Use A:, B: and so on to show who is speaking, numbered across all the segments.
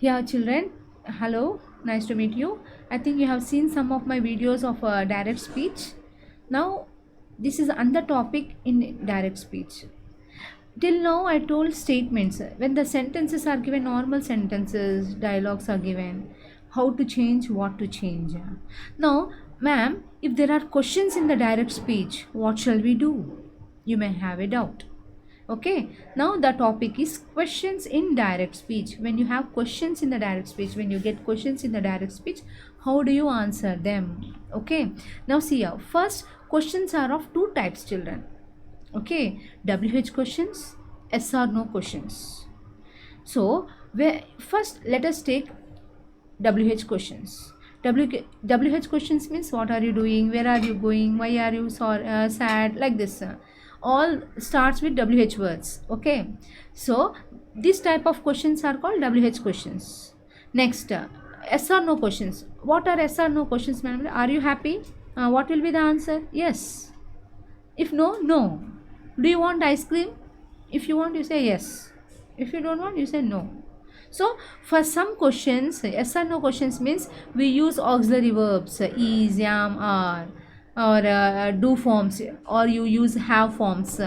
A: Yeah, children, hello, nice to meet you. I think you have seen some of my videos of direct speech. Now, this is another topic in direct speech. Till now, I told statements. When the sentences are given, normal sentences, dialogues are given, how to change, what to change. Now, ma'am, if there are questions in the direct speech, what shall we do? You may have a doubt. Okay, now the topic is questions in direct speech. When you have questions in the direct speech, when you get questions in the direct speech, how do you answer them? Okay, now see here. First, questions are of two types, children. Okay, WH questions, S or no questions. So, first let us take WH questions. WH questions means what are you doing, where are you going, why are you sad, like this. All starts with WH words. Okay, so this type of questions are called WH questions. Next, S or no questions. What are S or no questions, ma'am? Are you happy? What will be the answer? Yes. If no, no. Do you want ice cream? If you want, you say yes. If you don't want, you say no. So, for some questions, yes or no questions means we use auxiliary verbs, is, am, are, or do forms, or you use have forms.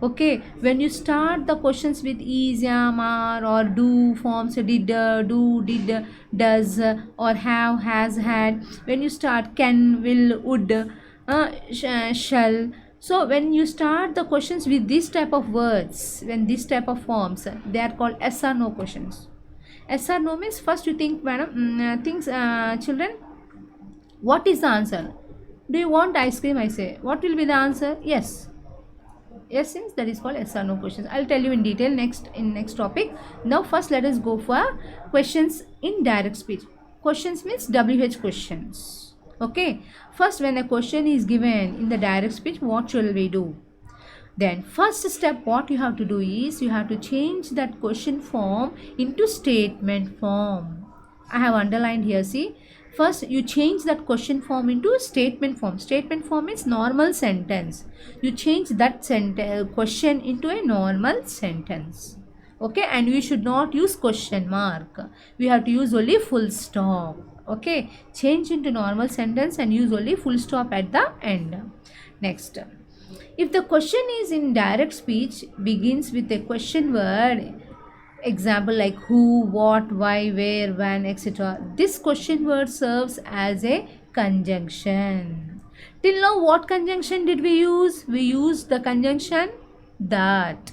A: Okay, when you start the questions with is, am, are, or do forms, did, do, did, does, or have, has, had, when you start can, will, would, shall. So when you start the questions with this type of words, when this type of forms, they are called yes or no questions. Yes or no means first you think, madam, children, what is the answer? Do you want ice cream? I say, what will be the answer? Yes. Yes, since that is called yes or no questions. I'll tell you in detail next topic. Now first let us go for questions in direct speech. Questions means WH questions. Okay. First, when a question is given in the direct speech, what shall we do? Then first step what you have to do is you have to change that question form into statement form. I have underlined here, see. First you change that question form into statement form. Statement form is normal sentence. You change that question into a normal sentence. Okay, and we should not use question mark. We have to use only full stop. Okay, change into normal sentence and use only full stop at the end. Next, if the question is in direct speech begins with a question word, example like who, what, why, where, when, etc., this question word serves as a conjunction. Till now, what conjunction did we use? We used the conjunction that.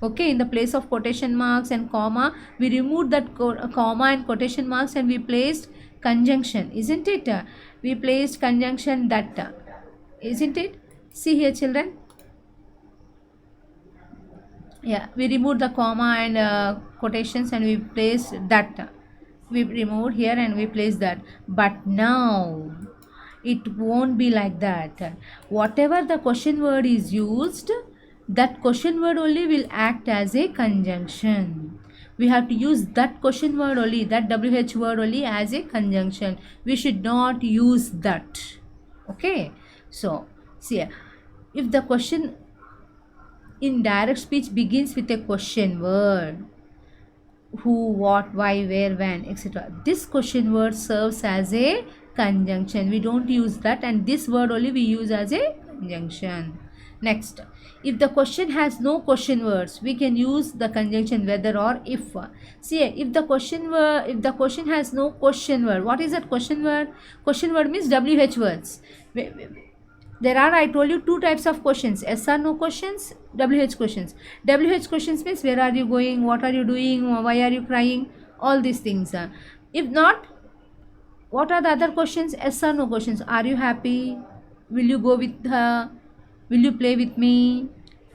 A: Okay, in the place of quotation marks and comma, we removed that comma and quotation marks and we placed conjunction, isn't it? We placed conjunction that, isn't it? See here, children. Yeah, we removed the comma and quotations and we placed that. We removed here and we placed that. But now it won't be like that. Whatever the question word is used, that question word only will act as a conjunction. We have to use that question word only, that WH word only as a conjunction. We should not use that. Okay, so see, if the question in direct speech begins with a question word, who, what, why, where, when, etc., this question word serves as a conjunction. We don't use that, and this word only we use as a conjunction. Next, if the question has no question words, we can use the conjunction whether or if. See, if the question has no question word, what is that question word? Question word means WH words. There are, I told you, two types of questions: yes or no questions, WH questions. WH questions means where are you going, what are you doing, why are you crying, all these things. If not, what are the other questions? Yes or no questions. Are you happy? Will you go with her? Will you play with me?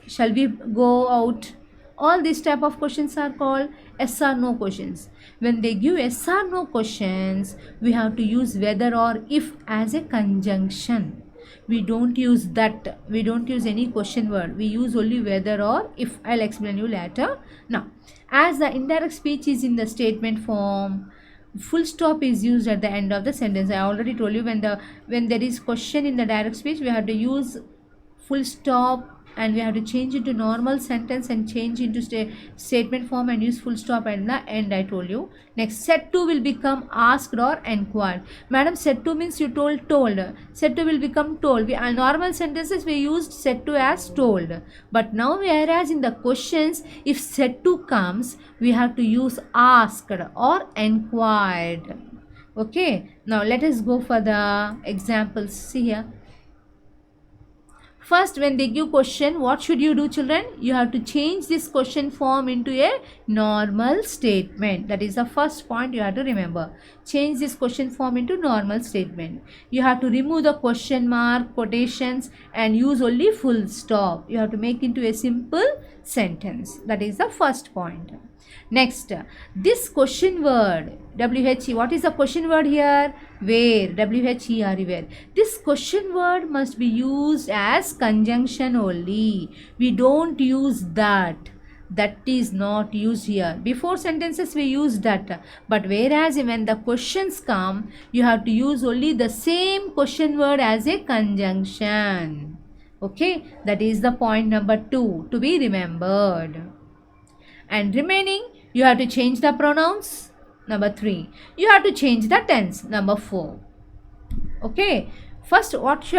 A: Shall we go out? All these type of questions are called yes or no questions. When they give yes or no questions, we have to use whether or if as a conjunction. We don't use that, we don't use any question word, we use only whether or if. I'll explain you later. Now, as the indirect speech is in the statement form, full stop is used at the end of the sentence. I already told you, when there is question in the direct speech, we have to use full stop and we have to change into normal sentence and change into statement form and use full stop at the end. I told you. Next, said to will become asked or enquired. Madam, said to means you told. Said to will become told. Normal sentences we used said to as told, but now whereas in the questions, if said to comes, we have to use asked or enquired. Okay, now let us go for the examples. See here. First, when they give question, what should you do, children? You have to change this question form into a normal statement. That is the first point you have to remember. Change this question form into normal statement. You have to remove the question mark, quotations, and use only full stop. You have to make into a simple sentence. That is the first point. Next, this question word WHE. What is the question word here? Where. WHERE, where. This question word must be used as conjunction only. We don't use that. That is not used here. Before sentences we use that, but whereas when the questions come, you have to use only the same question word as a conjunction. Okay, that is the point number 2 to be remembered. And remaining, you have to change the pronouns. Number 3, you have to change the tense. Number 4. Okay, first what you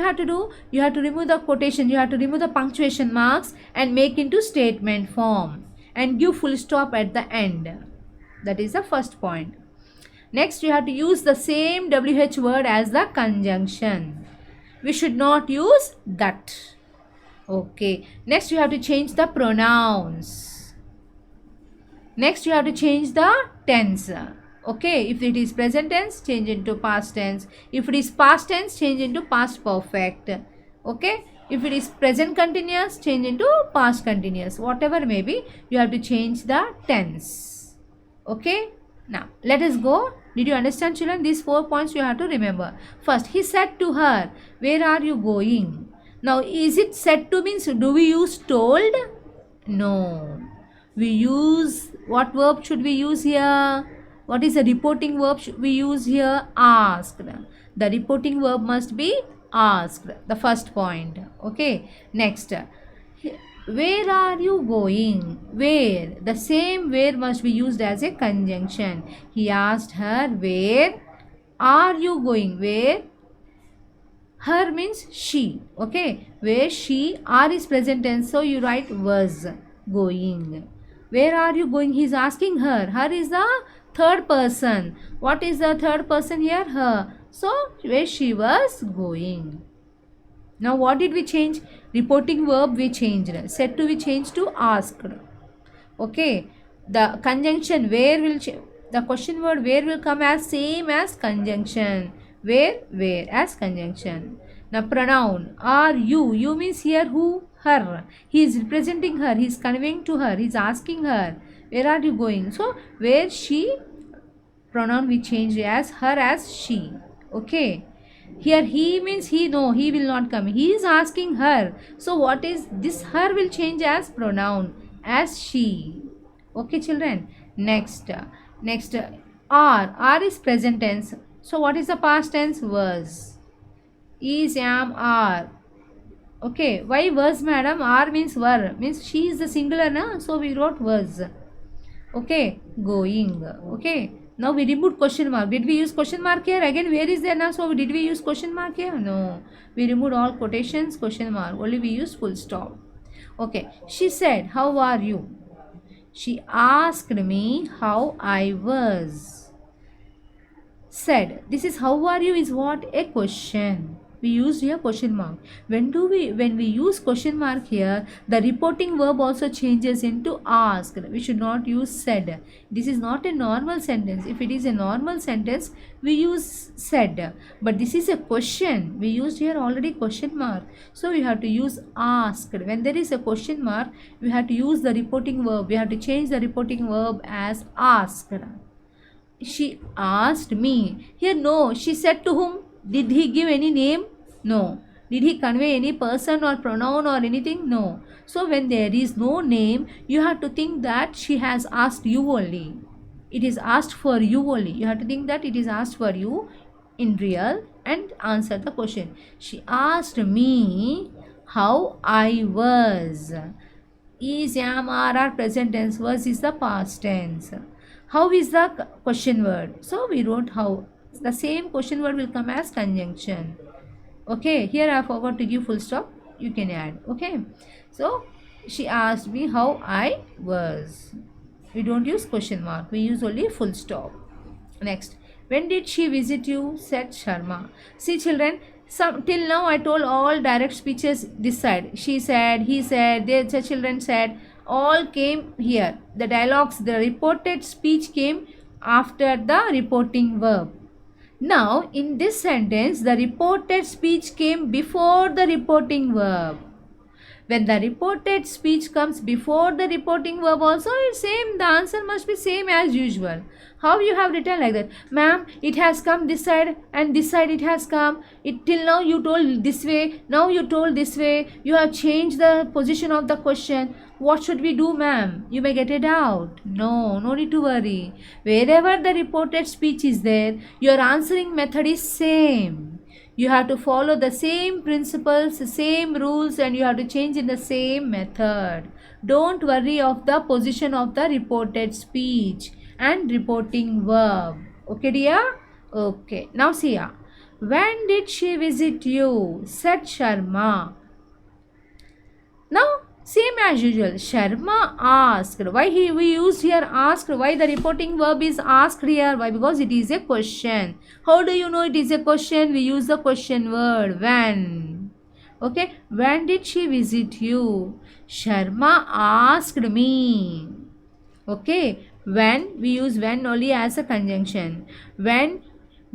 A: have to do, you have to remove the quotation, you have to remove the punctuation marks and make into statement form and give full stop at the end. That is the first point. Next, you have to use the same WH word as the conjunction. We should not use that. Okay, next you have to change the pronouns. Next, you have to change the tense. Okay, if it is present tense, change into past tense. If it is past tense, change into past perfect. Okay, if it is present continuous, change into past continuous. Whatever may be, you have to change the tense. Okay, now let us go. Did you understand, children? These 4 points you have to remember. First, he said to her, where are you going? Now, is it said to means do we use told? No. We use, what verb should we use here? What is the reporting verb we use here? Asked. The reporting verb must be asked. The first point. Okay. Next. Where are you going? Where. The same where must be used as a conjunction. He asked her, where are you going? Where. Her means she. Okay. Where she. Are is present tense. So you write was going. Where are you going? He is asking her. Her is the third person. What is the third person here? Her. So, where she was going. Now, what did we change? Reporting verb we changed. Said to we changed to asked. Okay. The conjunction where will the question word where will come as same as conjunction. Where as conjunction. Now, pronoun are you. You means here who? Her. He is representing her. He is conveying to her. He is asking her, where are you going? So, where she, pronoun we changed as her as she. Okay. Here he means he, no, he will not come. He is asking her. So, what is this? Her will change as pronoun, as she. Okay, children. Next, are is present tense. So, what is the past tense? Was. Is, am, are. Okay, why was, madam? Are means were. Means she is the singular, na? So we wrote was. Okay, going. Okay, now we removed question mark. Did we use question mark here? Again, where is there now? So did we use question mark here? No. We removed all quotations, question mark. Only we used full stop. Okay, she said, how are you? She asked me how I was. Said, this is how are you is what? A question. We used here question mark. When we use question mark here, the reporting verb also changes into asked. We should not use said. This is not a normal sentence. If it is a normal sentence, we use said. But this is a question. We used here already question mark. So we have to use asked. When there is a question mark, we have to use the reporting verb. We have to change the reporting verb as asked. She asked me. Here no. She said to whom? Did he give any name? No. Did he convey any person or pronoun or anything? No. So when there is no name, you have to think that she has asked you only. It is asked for you only. You have to think that it is asked for you in real and answer the question. She asked me how I was. Is, am, are present tense. Was is the past tense. How is the question word. So we wrote how. The same question word will come as conjunction. Okay, here I forgot to give full stop. You can add. Okay. So she asked me how I was. We don't use question mark. We use only full stop. Next, when did she visit you? Said Sharma. See, children, till now I told all direct speeches this side. She said, he said, the children said, all came here. The dialogues, the reported speech came after the reporting verb. Now, in this sentence, the reported speech came before the reporting verb. When the reported speech comes before the reporting verb also, it's same. The answer must be same as usual. How you have written like that? Ma'am, it has come this side and this side it has come. Till now you told this way. Now you told this way. You have changed the position of the question. What should we do, ma'am? You may get it out. No need to worry. Wherever the reported speech is there, your answering method is same. You have to follow the same principles, same rules, and you have to change in the same method. Don't worry of the position of the reported speech and reporting verb. Okay, dear? Okay. Now see ya. When did she visit you? Said Sharma. Now, same as usual. Sharma asked. Why we used here asked? Why the reporting verb is asked here? Why? Because it is a question. How do you know it is a question? We use the question word when. Okay. When did she visit you? Sharma asked me. Okay. When, we use when only as a conjunction. When,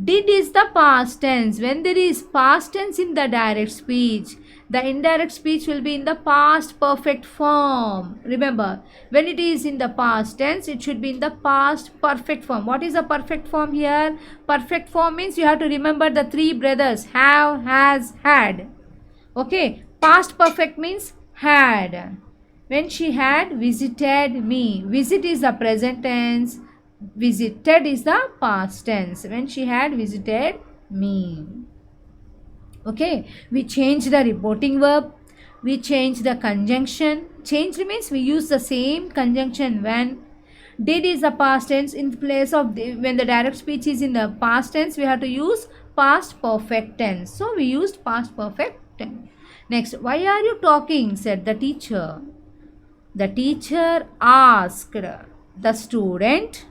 A: did is the past tense. When there is past tense in the direct speech, the indirect speech will be in the past perfect form. Remember, when it is in the past tense, it should be in the past perfect form. What is the perfect form here? Perfect form means you have to remember the three brothers: have, has, had. Okay, past perfect means had. When she had visited me. Visit is the present tense. Visited is the past tense. When she had visited me. Okay, we change the reporting verb. We change the conjunction. Changed means we use the same conjunction when. Did is the past tense. In place of when the direct speech is in the past tense, we have to use past perfect tense. So we used past perfect tense. Next, why are you talking? Said the teacher. The teacher asked the student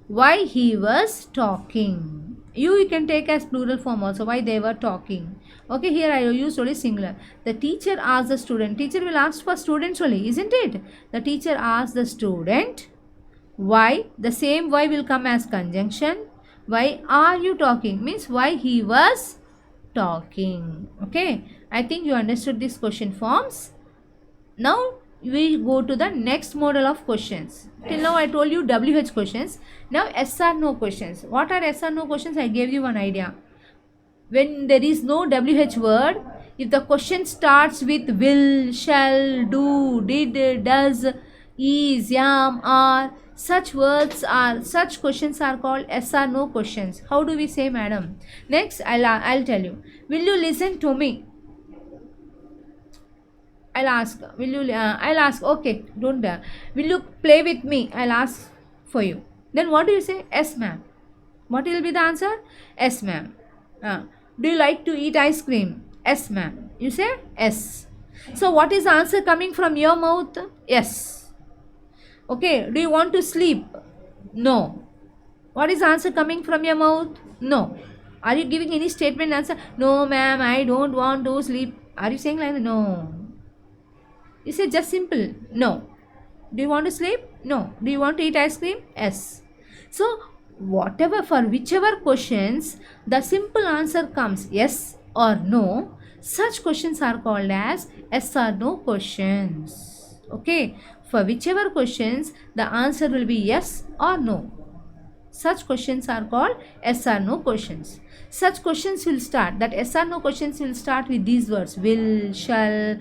A: why he was talking. You can take as plural form also, why they were talking. Okay, here I used only singular. The teacher asked the student. Teacher will ask for students only, isn't it? The teacher asked the student why. The same why will come as conjunction. Why are you talking means why he was talking. Okay, I think you understood these question forms. Now we go to the next model of questions. Till now I told you WH questions. Now yes or no questions. What are yes or no questions? I gave you one idea. When there is no WH word, if the question starts with will, shall, do, did, does, is, am, are, such questions are called yes or no questions. How do we say, madam? Next, I'll tell you. Will you listen to me? I'll ask, will you, I'll ask, okay, don't, will you play with me? I'll ask for you. Then what do you say? Yes, ma'am. What will be the answer? Yes, ma'am. Do you like to eat ice cream? Yes, ma'am. You say yes. So what is the answer coming from your mouth? Yes. Okay, do you want to sleep? No. What is the answer coming from your mouth? No. Are you giving any statement answer? No, ma'am, I don't want to sleep. Are you saying like that? No. You say just simple. No. Do you want to sleep? No. Do you want to eat ice cream? Yes. So, whatever, for whichever questions the simple answer comes yes or no, such questions are called as yes or no questions. Okay. For whichever questions the answer will be yes or no, such questions are called yes or no questions. Such questions will start, that yes or no questions will start with these words: will, shall,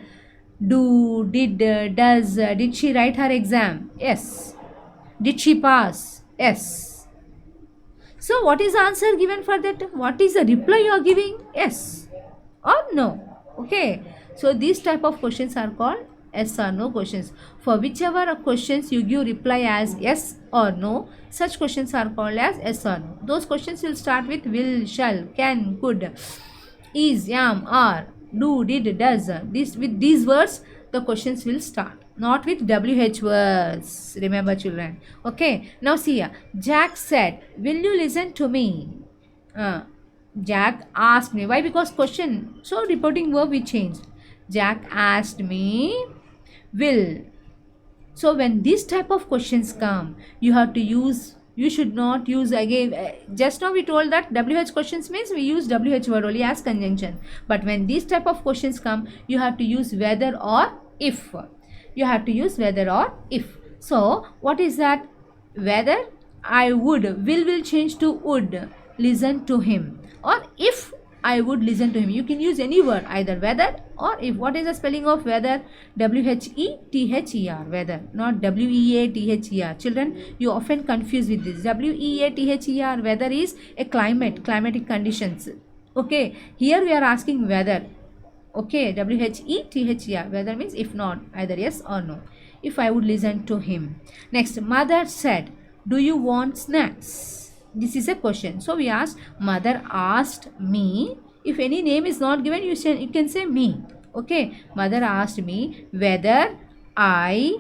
A: do, did, does. Did she write her exam? Yes. Did she pass? Yes. So what is the answer given for that? What is the reply you are giving? Yes or no? Okay. So these type of questions are called yes or no questions. For whichever questions you give reply as yes or no, such questions are called as yes or no. Those questions will start with will, shall, can, could, is, am, are, do, did, does. This, with these words the questions will start, not with WH words. Remember children. Okay, now see here. Jack said, will you listen to me? Jack asked me. Why? Because question. So reporting verb we changed. Jack asked me, will. So when these type of questions come, you have to use, you should not use again. Just now we told that WH questions means we use WH word only as conjunction. But when these type of questions come, you have to use whether or if. You have to use whether or if. So what is that? Whether I would, will change to would listen to him, or if I would listen to him. You can use any word, either whether or if. What is the spelling of whether? WHETHER, whether, not WEATHER. Children, you often confuse with this. WEATHER, weather is a climate, climatic conditions. Okay, here we are asking whether. Okay, WHETHER, whether means if not, either yes or no. If I would listen to him. Next, mother said, do you want snacks? This is a question. So we asked, mother asked me. If any name is not given, you can say me. Okay, mother asked me whether I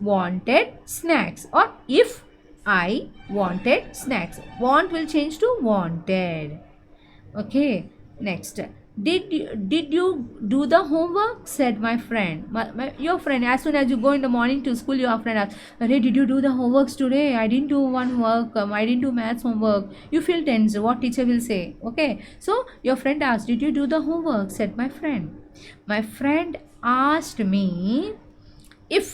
A: wanted snacks, or if I wanted snacks. Want will change to wanted. Okay, next. Did you do the homework? Said my friend. Your friend, as soon as you go in the morning to school, your friend asks, "Hey, did you do the homeworks today? I didn't do one work. I didn't do maths homework." You feel tense. What teacher will say? Okay. So your friend asked, "Did you do the homework?" Said my friend. My friend asked me if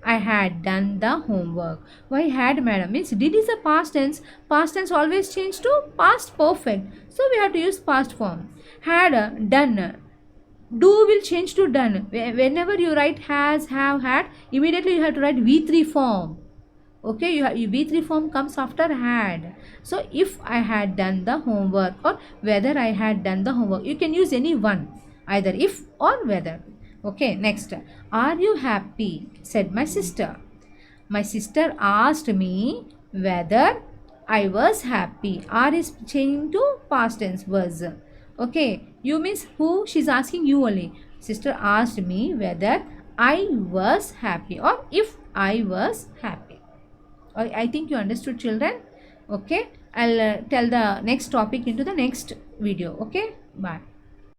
A: I had done the homework. Why had, madam? Means did is a past tense. Past tense always change to past perfect. So we have to use past form. Had, done. Do will change to done. Whenever you write has, have, had, immediately you have to write V3 form. Okay, V3 form comes after had. So if I had done the homework, or whether I had done the homework, you can use any one, either if or whether. Okay, next. Are you happy? Said my sister. My sister asked me whether I was happy. Are is changing to past tense, was. Okay, you means who? She's asking you only. Sister asked me whether I was happy, or if I was happy. I think you understood, children. Okay, I'll tell the next topic into the next video. Okay, bye.